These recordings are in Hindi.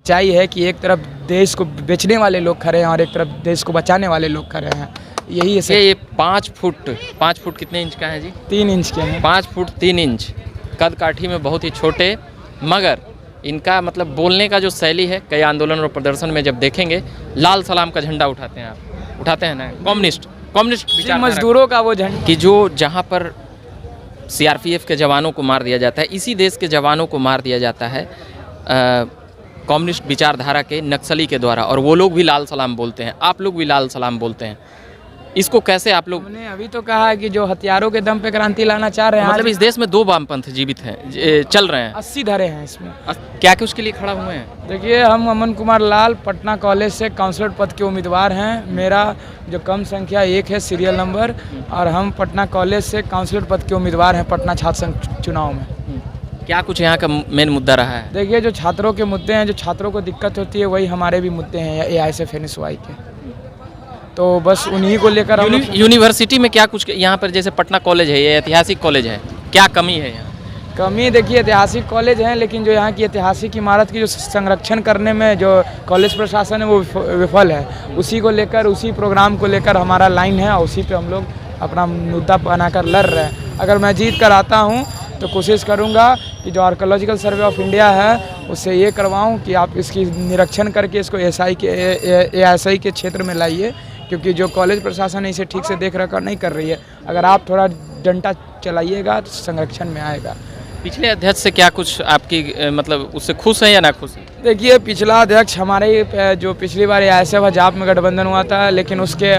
सच्चाई है कि एक तरफ देश को बेचने वाले लोग खड़े हैं और एक तरफ देश को बचाने वाले लोग खड़े हैं। यही है ये 5 फुट कितने इंच का है जी? 3 इंच के हैं। 5 फुट 3 इंच कद काठी में बहुत ही छोटे, मगर इनका मतलब बोलने का जो शैली है, कई आंदोलन और प्रदर्शन में जब देखेंगे लाल सलाम का झंडा उठाते हैं। आप उठाते हैं ना? कम्युनिस्ट विचारधारा मजदूरों का वो झंडा कि जो जहाँ पर सीआरपीएफ के जवानों को मार दिया जाता है, इसी देश के जवानों को मार दिया जाता है कम्युनिस्ट विचारधारा के नक्सली के द्वारा, और वो लोग भी लाल सलाम बोलते हैं, आप लोग भी लाल सलाम बोलते हैं। इसको कैसे आप लोग? हमने अभी तो कहा है कि जो हथियारों के दम पे क्रांति लाना चाह रहे हैं, मतलब इस देश में 2 वामपंथ जीवित हैं, चल रहे हैं, 80 धरे हैं इसमें। क्या कुछ के लिए खड़ा हुए हैं? देखिए, हम अमन कुमार लाल पटना कॉलेज से काउंसलर पद के उम्मीदवार हैं। मेरा जो कम संख्या 1 है सीरियल नंबर, और हम पटना कॉलेज से काउंसलर पद के उम्मीदवार हैं पटना छात्र संघ चुनाव में। क्या कुछ यहाँ का मेन मुद्दा रहा है? देखिए, जो छात्रों के मुद्दे हैं, जो छात्रों को दिक्कत होती है, वही हमारे भी मुद्दे हैं AISF-NSY के। तो बस उन्हीं को लेकर हम यूनिवर्सिटी में क्या कुछ यहाँ पर, जैसे पटना कॉलेज है, ये ऐतिहासिक कॉलेज है, क्या कमी है यहाँ? कमी देखिए, ऐतिहासिक कॉलेज है, लेकिन जो यहाँ की ऐतिहासिक इमारत की जो संरक्षण करने में जो कॉलेज प्रशासन है वो विफल है। उसी को लेकर, उसी प्रोग्राम को लेकर हमारा लाइन है, और उसी पे हम लोग अपना मुद्दा बनाकर लड़ रहे हैं। अगर मैं जीत कर आता हूँ तो कोशिश करूँगा कि जो आर्कोलॉजिकल सर्वे ऑफ इंडिया है उससे ये करवाऊँ कि आप इसकी निरीक्षण करके इसको AISI के क्षेत्र में लाइए, क्योंकि जो कॉलेज प्रशासन है इसे ठीक से देख रखा नहीं कर रही है। अगर आप थोड़ा डंडा चलाइएगा तो संरक्षण में आएगा। पिछले अध्यक्ष से क्या कुछ आपकी मतलब उससे खुश है या ना खुश है? देखिए, पिछला अध्यक्ष हमारे जो पिछली बार AISF जाप में गठबंधन हुआ था, लेकिन उसके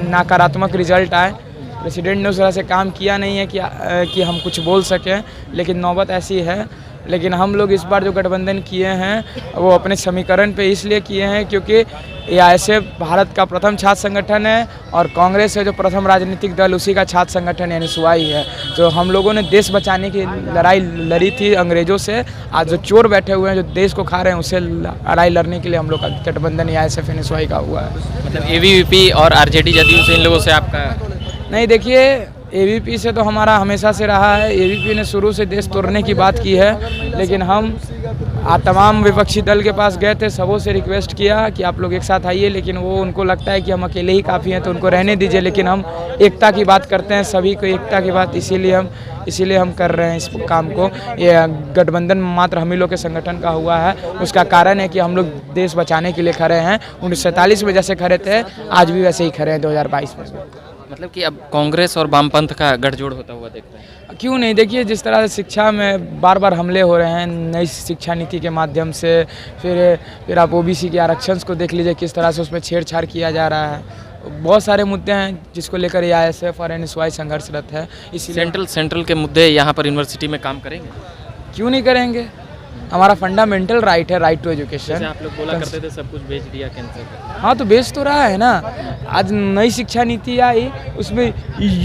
नकारात्मक रिजल्ट आए। प्रेसिडेंट ने उस तरह से काम किया नहीं है कि हम कुछ बोल सकें, लेकिन नौबत ऐसी है। लेकिन हम लोग इस बार जो गठबंधन किए हैं वो अपने समीकरण पे इसलिए किए हैं क्योंकि AISF भारत का प्रथम छात्र संगठन है, और कांग्रेस है जो प्रथम राजनीतिक दल, उसी का छात्र संगठन NSY है। जो हम लोगों ने देश बचाने की लड़ाई लड़ी थी अंग्रेज़ों से, आज जो चोर बैठे हुए हैं जो देश को खा रहे हैं, उससे लड़ाई लड़ने के लिए हम लोग का गठबंधन AISF-NSY का हुआ है। मतलब ABVP और RJD जदयू से इन लोगों से आपका नहीं? देखिए, AVP से तो हमारा हमेशा से रहा है। AVP ने शुरू से देश तोड़ने की बात की है, लेकिन हम तमाम विपक्षी दल के पास गए थे, सबों से रिक्वेस्ट किया कि आप लोग एक साथ आइए, लेकिन वो उनको लगता है कि हम अकेले ही काफ़ी हैं तो उनको रहने दीजिए। लेकिन हम एकता की बात करते हैं, सभी को एकता की बात, इसीलिए हम कर रहे हैं इस काम को। ये गठबंधन मात्र हम ही लोग के संगठन का हुआ है। उसका कारण है कि हम लोग देश बचाने के लिए खड़े हैं। 1947 में जैसे खड़े थे, आज भी वैसे ही खड़े हैं 2022 में। मतलब कि अब कांग्रेस और वामपंथ का गठजोड़ होता हुआ देख रहे हैं? क्यों नहीं? देखिए, जिस तरह से शिक्षा में बार बार हमले हो रहे हैं नई शिक्षा नीति के माध्यम से, फिर आप OBC के आरक्षण को देख लीजिए, किस तरह से उसमें छेड़छाड़ किया जा रहा है। बहुत सारे मुद्दे हैं जिसको लेकर AISF और NSY संघर्षरत है। इसीलिए सेंट्रल के मुद्दे यहाँ पर यूनिवर्सिटी में काम करेंगे? क्यों नहीं करेंगे? हमारा फंडामेंटल राइट है, राइट टू एजुकेशन। आप लोग बोला करते थे सब कुछ बेच दिया कैंसर का। हाँ, तो बेच तो रहा है ना। आज नई शिक्षा नीति आई, उसमें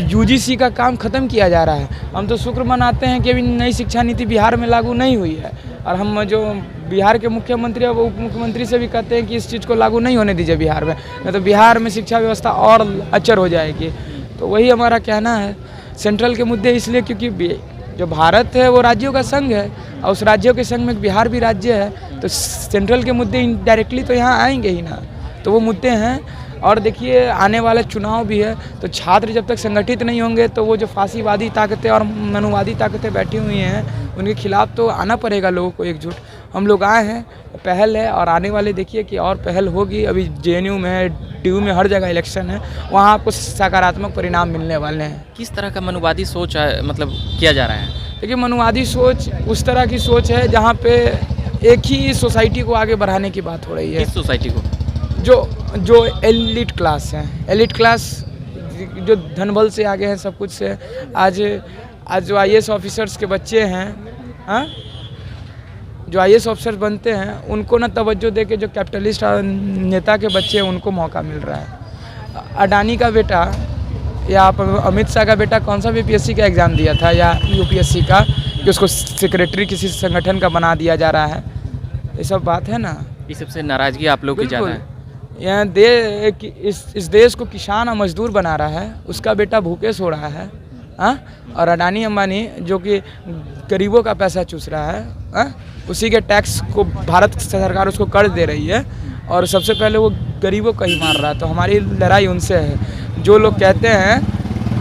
UGC का काम खत्म किया जा रहा है। हम तो शुक्र मनाते हैं कि अभी नई शिक्षा नीति बिहार में लागू नहीं हुई है, और हम जो बिहार के मुख्यमंत्री और उप मुख्यमंत्री से भी कहते हैं कि इस चीज़ को लागू नहीं होने दीजिए बिहार में, नहीं तो बिहार में शिक्षा व्यवस्था और अचर हो जाएगी। तो वही हमारा कहना है। सेंट्रल के मुद्दे इसलिए क्योंकि जो भारत है वो राज्यों का संघ है, और उस राज्यों के संघ में बिहार भी राज्य है, तो सेंट्रल के मुद्दे इनडायरेक्टली तो यहाँ आएंगे ही ना। तो वो मुद्दे हैं। और देखिए, आने वाले चुनाव भी है, तो छात्र जब तक संगठित नहीं होंगे तो वो जो फांसीवादी ताकतें और मनुवादी ताकतें बैठी हुई हैं उनके खिलाफ तो आना पड़ेगा लोगों को एकजुट। हम लोग आए हैं, पहल है, और आने वाले देखिए कि और पहल होगी। अभी JNU में है, DU में, हर जगह इलेक्शन है, वहाँ आपको सकारात्मक परिणाम मिलने वाले हैं। किस तरह का मनुवादी सोच मतलब किया जा रहा है? देखिए, मनुवादी सोच उस तरह की सोच है जहाँ पे एक ही सोसाइटी को आगे बढ़ाने की बात हो रही है। किस सोसाइटी को? जो एलिट क्लास है, एलिट क्लास जो धन बल से आगे हैं, सब कुछ से। आज जो IAS ऑफिसर्स के बच्चे हैं, हाँ, जो IAS ऑफिसर बनते हैं, उनको ना तवज्जो दे के जो कैपिटलिस्ट नेता के बच्चे हैं उनको मौका मिल रहा है। अडानी का बेटा या अमित शाह का बेटा कौन सा BPSC का एग्ज़ाम दिया था या UPSC का, कि उसको सेक्रेटरी किसी संगठन का बना दिया जा रहा है। ये सब बात है ना। इस सबसे नाराज़गी आप लोग की ज़्यादा है? यहाँ इस देश को किसान और मजदूर बना रहा है, उसका बेटा भूखे सो रहा है। हाँ, और अडानी अंबानी जो कि गरीबों का पैसा चूस रहा है, हाँ, उसी के टैक्स को भारत सरकार उसको कर्ज दे रही है और सबसे पहले वो गरीबों को ही मार रहा है। तो हमारी लड़ाई उनसे है। जो लोग कहते हैं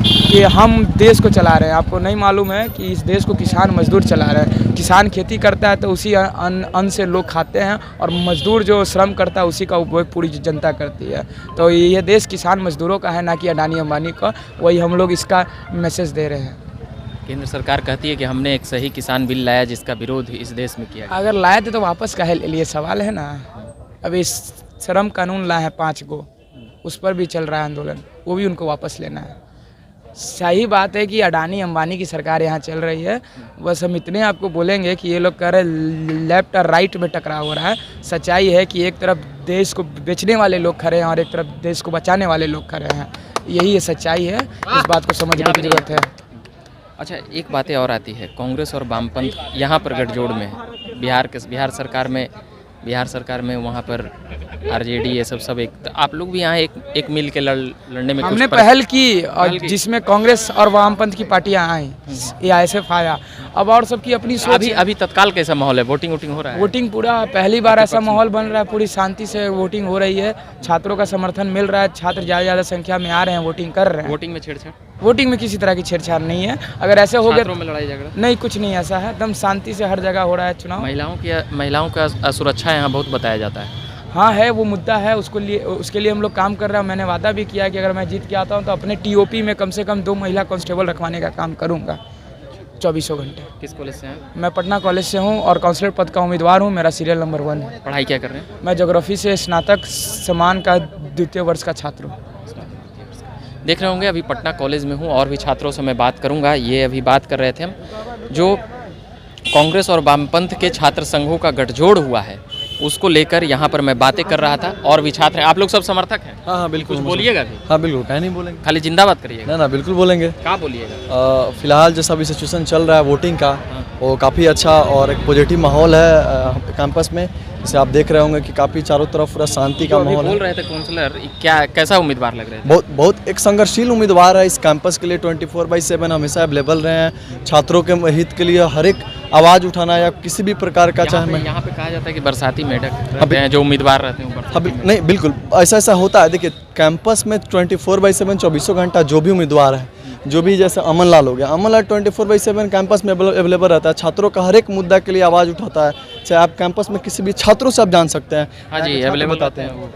कि हम देश को चला रहे हैं, आपको नहीं मालूम है कि इस देश को किसान मजदूर चला रहे हैं। किसान खेती करता है तो उसी अन्न से लोग खाते हैं और मजदूर जो श्रम करता है उसी का उपयोग पूरी जनता करती है। तो ये देश किसान मजदूरों का है, ना कि अडानी अंबानी का। वही हम लोग इसका मैसेज दे रहे हैं। केंद्र सरकार कहती है कि हमने एक सही किसान बिल लाया जिसका विरोध इस देश में किया गया। अगर लाए थे तो वापस काहे ले लिए, सवाल है ना। अभी श्रम कानून लाए हैं 5 गो, उस पर भी चल रहा है आंदोलन, वो भी उनको वापस लेना है। सही बात है कि अडानी अंबानी की सरकार यहाँ चल रही है। बस हम इतने आपको बोलेंगे कि ये लोग कह रहे लेफ्ट और राइट में टकराव हो रहा है। सच्चाई है कि एक तरफ देश को बेचने वाले लोग खड़े हैं और एक तरफ देश को बचाने वाले लोग खड़े हैं। यही ये सच्चाई है, इस बात को समझने की जरूरत है। अच्छा, एक बातें और आती है, कांग्रेस और वामपंथ यहाँ पर गठजोड़ में है। बिहार सरकार में वहाँ पर आरजेडी ये सब एक, तो आप लोग भी यहाँ एक मिल के लड़ने में हमने पहल की और जिसमें कांग्रेस और वामपंथ की पार्टियां आई, AISF आया। अब और सबकी अपनी सोच। अभी तत्काल कैसा माहौल है? वोटिंग हो रहा है? वोटिंग पूरा पहली बार ऐसा माहौल बन रहा है, पूरी शांति से वोटिंग हो रही है। छात्रों का समर्थन मिल रहा है, छात्र ज़्यादा संख्या में आ रहे हैं, वोटिंग कर रहे हैं। वोटिंग में छेड़छाड़? वोटिंग में किसी तरह की छेड़छाड़ नहीं है। अगर ऐसे हो गया में लड़ाई झगड़ा नहीं, कुछ नहीं ऐसा है, एकदम शांति से हर जगह हो रहा है चुनाव। महिलाओं का सुरक्षा यहाँ बहुत बताया जाता है। हाँ है, वो मुद्दा है, उसके लिए हम लोग काम कर रहे हैं। मैंने वादा भी किया कि अगर मैं जीत के आता हूँ तो अपने TOP में कम से कम 2 महिला कांस्टेबल रखवाने का काम करूँगा 24 घंटे। किस कॉलेज से हैं? मैं पटना कॉलेज से हूँ और काउंसलर पद का उम्मीदवार हूँ। मेरा सीरियल नंबर 1 है। पढ़ाई क्या कर रहे हैं? मैं ज्योग्राफी से स्नातक समान का 2य वर्ष का छात्र हूँ। देख रहे होंगे, अभी पटना कॉलेज में हूँ और भी छात्रों से मैं बात करूँगा। ये अभी बात कर रहे थे हम, जो कांग्रेस और वामपंथ के छात्र संघों का गठजोड़ हुआ है उसको लेकर यहाँ पर मैं बातें कर रहा था। और भी छात्र हैं। आप लोग सब समर्थक हैं? हाँ बिल्कुल। कुछ बोलिएगा भी? हाँ बिल्कुल, क्या नहीं बोलेंगे, खाली जिंदाबाद करिएगा? ना बिल्कुल बोलेंगे। क्या बोलिएगा? फिलहाल जैसा अभी सिचुएशन चल रहा है वोटिंग का, वो काफ़ी अच्छा और एक पॉजिटिव माहौल है कैंपस में। जैसे आप देख रहे होंगे कि काफ़ी चारों तरफ पूरा शांति का माहौल है। बोल रहे थे काउंसलर, कैसा उम्मीदवार लग रहे थे? बहुत एक संघर्षशील उम्मीदवार है इस कैंपस के लिए। 24/7 हमेशा अवेलेबल रहे हैं छात्रों के हित के लिए। हर एक आवाज़ उठाना या किसी भी प्रकार का, चाहे यहाँ पे कहा जाता है कि बरसाती मेढक रहते हैं, जो उम्मीदवार रहते हैं। नहीं बिल्कुल ऐसा होता है। देखिए कैंपस में 24/7 24 घंटा जो भी उम्मीदवार है, जो भी जैसे अमन लाल हो गया, अमन लाल 24/7 कैंपस में अवेलेबल रहता है। छात्रों का हर एक मुद्दा के लिए आवाज़ उठाता है। चाहे आप कैंपस में किसी भी छात्रों से आप जान सकते हैं। हाँ जी, अवेलेबल बताते हैं वो।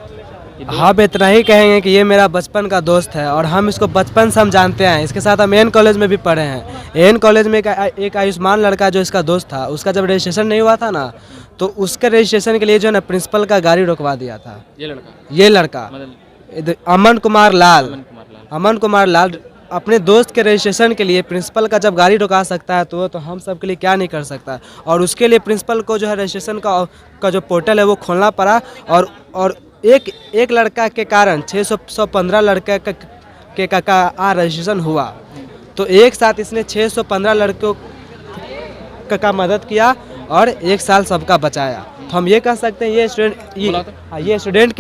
हम इतना ही कहेंगे कि ये मेरा बचपन का दोस्त है और हम इसको बचपन से हम जानते हैं। इसके साथ हम AN कॉलेज में भी पढ़े हैं। AN कॉलेज में एक आयुष्मान लड़का जो इसका दोस्त था, उसका जब रजिस्ट्रेशन नहीं हुआ था ना, तो उसके रजिस्ट्रेशन के लिए जो है ना प्रिंसिपल का गाड़ी रोकवा दिया था। ये लड़का अमन कुमार लाल अपने दोस्त के रजिस्ट्रेशन के लिए प्रिंसिपल का जब गाड़ी रुका सकता है तो हम सब के लिए क्या नहीं कर सकता। और उसके लिए प्रिंसिपल को जो है रजिस्ट्रेशन का जो पोर्टल है वो खोलना पड़ा। और एक लड़का के कारण 615 लड़के का रजिस्ट्रेशन हुआ। तो एक साथ इसने 615 लड़कों का मदद किया और 1 साल सबका बचाया। तो हम ये कह सकते हैं ये स्टूडेंट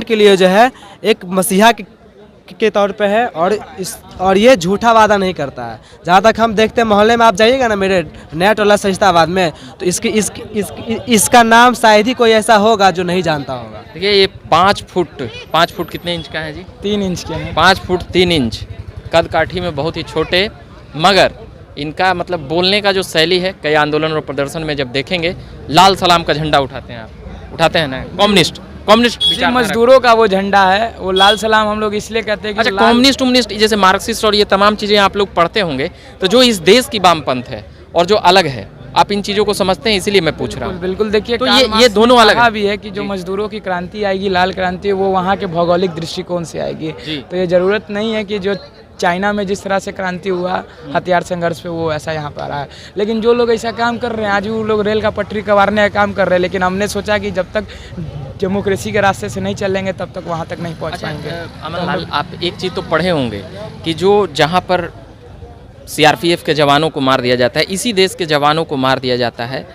के लिए जो है एक मसीहा के तौर पे है। और ये झूठा वादा नहीं करता है। जहाँ तक हम देखते हैं मोहल्ले में आप जाइएगा ना मेरे नेट वाला सजदाबाद में, तो इसका नाम शायद ही कोई ऐसा होगा जो नहीं जानता होगा। देखिए, ये 5 फुट कितने इंच का है जी? 3 इंच के हैं। 5 फुट 3 इंच कद काठी में, बहुत ही छोटे, मगर इनका मतलब बोलने का जो शैली है, कई आंदोलन और प्रदर्शन में जब देखेंगे लाल सलाम का झंडा उठाते हैं। आप उठाते हैं ना? कम्युनिस्ट मजदूरों का वो झंडा है, वो लाल सलाम हम लोग इसलिए कहते हैं कि अच्छा, कम्युनिस्ट जैसे मार्क्सिस्ट और ये तमाम चीज़ें आप लोग पढ़ते होंगे, तो जो इस देश की वामपंथ है और जो अलग है, आप इन चीज़ों को समझते हैं, इसीलिए मैं पूछ रहा हूँ। बिल्कुल। देखिए, तो ये दोनों अलग भी है कि जो मजदूरों की क्रांति आएगी, लाल क्रांति, वो वहाँ के भौगोलिक दृष्टिकोण से आएगी। तो ये जरूरत नहीं है कि जो चाइना में जिस तरह से क्रांति हुआ हथियार संघर्ष पे, वो ऐसा यहाँ पर आ रहा है। लेकिन जो लोग ऐसा काम कर रहे हैं, आज भी वो लोग रेल का पटरी कबारने का काम कर रहे हैं। लेकिन हमने सोचा कि जब तक डेमोक्रेसी के रास्ते से नहीं चलेंगे तब तक वहाँ तक नहीं पहुँच पाएंगे। अमन लाल, आप एक चीज़ तो पढ़े होंगे कि जो जहाँ पर CRPF के जवानों को मार दिया जाता है, इसी देश के जवानों को मार दिया जाता है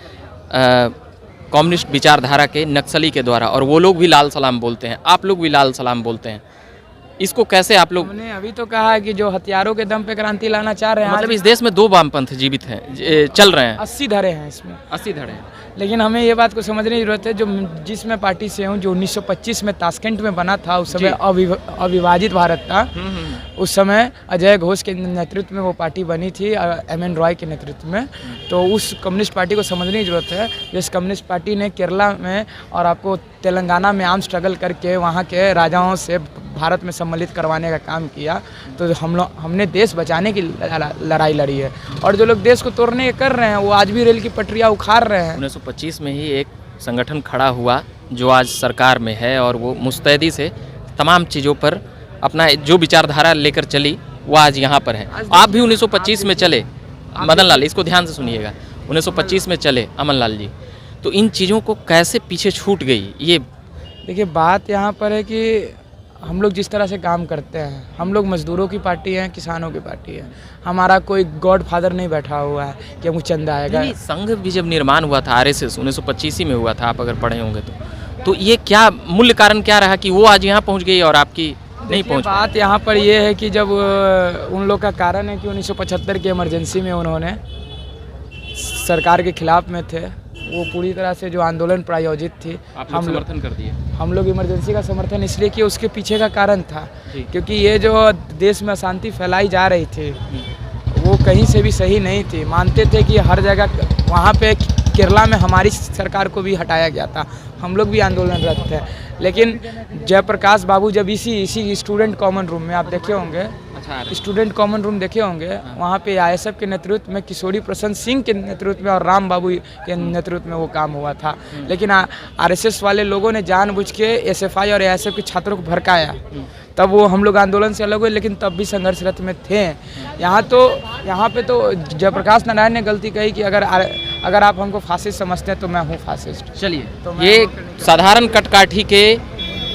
कम्युनिस्ट विचारधारा के नक्सली के द्वारा, और वो लोग भी लाल सलाम बोलते हैं, आप लोग भी लाल सलाम बोलते हैं। इसको कैसे आप लोग, हमने अभी तो कहा है कि जो हथियारों के दम पे क्रांति लाना चाह रहे हैं, मतलब इस देश में 2 वामपंथ जीवित हैं, चल रहे हैं, 80 धरे हैं इसमें। 80 धड़े हैं। लेकिन हमें ये बात को समझने की जरूरत है, जो जिस मैं पार्टी से हूँ, जो 1925 में ताशकंद में बना था, उस समय अविभाजित भारत था। उस समय अजय घोष के नेतृत्व में वो पार्टी बनी थी, एम.एन. रॉय के नेतृत्व में। तो उस कम्युनिस्ट पार्टी को समझने की जरूरत है। जिस कम्युनिस्ट पार्टी ने केरला में और आपको तेलंगाना में आर्म स्ट्रगल करके वहाँ के राजाओं से भारत में सम्मिलित करवाने का काम किया, तो हमने देश बचाने की लड़ाई लड़ी है। और जो लोग देश को तोड़ने कर रहे हैं, वो आज भी रेल की पटरियाँ उखाड़ रहे हैं। 1925 में ही एक संगठन खड़ा हुआ जो आज सरकार में है, और वो मुस्तैदी से तमाम चीज़ों पर अपना जो विचारधारा लेकर चली, वो आज यहाँ पर है। आप भी 1925 में चले, मदन लाल, इसको ध्यान से सुनिएगा, 1925 में चले अमन लाल जी, तो इन चीज़ों को कैसे पीछे छूट गई? ये देखिए, बात यहाँ पर है कि हम लोग जिस तरह से काम करते हैं, हम लोग मजदूरों की पार्टी हैं, किसानों की पार्टी है। हमारा कोई गॉड फादर नहीं बैठा हुआ है कि हमको चंदा आएगा। नहीं, संघ भी जब निर्माण हुआ था, आरएसएस 1925 ही में हुआ था, आप अगर पढ़े होंगे तो ये क्या मूल्य कारण क्या रहा कि वो आज यहाँ पहुँच गई और आपकी नहीं पहुँच? बात यहाँ पर ये है कि जब उन लोग का कारण है कि 1975 की इमरजेंसी में उन्होंने सरकार के खिलाफ में थे, वो पूरी तरह से जो आंदोलन प्रायोजित थी, हम समर्थन कर दिए। हम लोग इमरजेंसी का समर्थन इसलिए किया, उसके पीछे का कारण था क्योंकि ये जो देश में अशांति फैलाई जा रही थी, वो कहीं से भी सही नहीं थी। मानते थे कि हर जगह, वहाँ पे केरला में हमारी सरकार को भी हटाया गया था, हम लोग भी आंदोलनरत थे। लेकिन जयप्रकाश बाबू जब इसी स्टूडेंट कॉमन रूम में, आप देखे होंगे, स्टूडेंट कॉमन रूम देखे होंगे, वहाँ पे आईएसएफ के नेतृत्व में, किशोरी प्रसन्न सिंह के नेतृत्व में और राम बाबू के नेतृत्व में वो काम हुआ था। लेकिन आरएसएस वाले लोगों ने जानबूझ के एसएफआई और आईएसएफ के छात्रों को भड़काया, तब वो हम लोग आंदोलन से अलग हुए, लेकिन तब भी संघर्षरत में थे। यहाँ पे तो जयप्रकाश नारायण ने गलती कही कि अगर आप हमको फासिस्ट समझते हैं तो मैं हूँ फासिस्ट। चलिए, ये साधारण कटकाठी के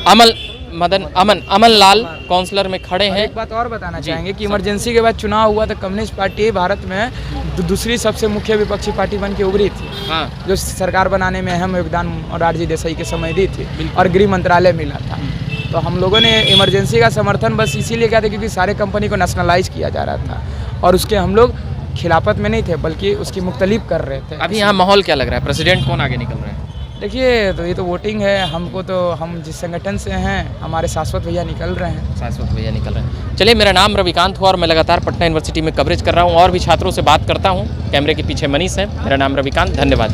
अमन लाल काउंसलर में खड़े हैं। एक बात और बताना चाहेंगे कि इमरजेंसी के बाद चुनाव हुआ तो कम्युनिस्ट पार्टी भारत में दूसरी सबसे मुख्य विपक्षी पार्टी बन के उभरी थी। हाँ। जो सरकार बनाने में अहम योगदान मोरारजी देसाई के समय दी थी और गृह मंत्रालय मिला था। तो हम लोगों ने इमरजेंसी का समर्थन बस इसीलिए किया था क्योंकि सारे कंपनी को नेशनलाइज किया जा रहा था और उसके हम लोग खिलाफत में नहीं थे, बल्कि उसकी मुख्तलिफ कर रहे थे। अभी यहाँ माहौल क्या लग रहा है? प्रेसिडेंट कौन आगे निकल रहा है? देखिए, तो ये तो वोटिंग है। हम जिस संगठन से हैं, हमारे शाश्वत भैया निकल रहे हैं। शाश्वत भैया निकल रहे हैं। चलिए, मेरा नाम रविकांत हुआ और मैं लगातार पटना यूनिवर्सिटी में कवरेज कर रहा हूँ और भी छात्रों से बात करता हूँ। कैमरे के पीछे मनीष है। मेरा नाम रविकांत, धन्यवाद।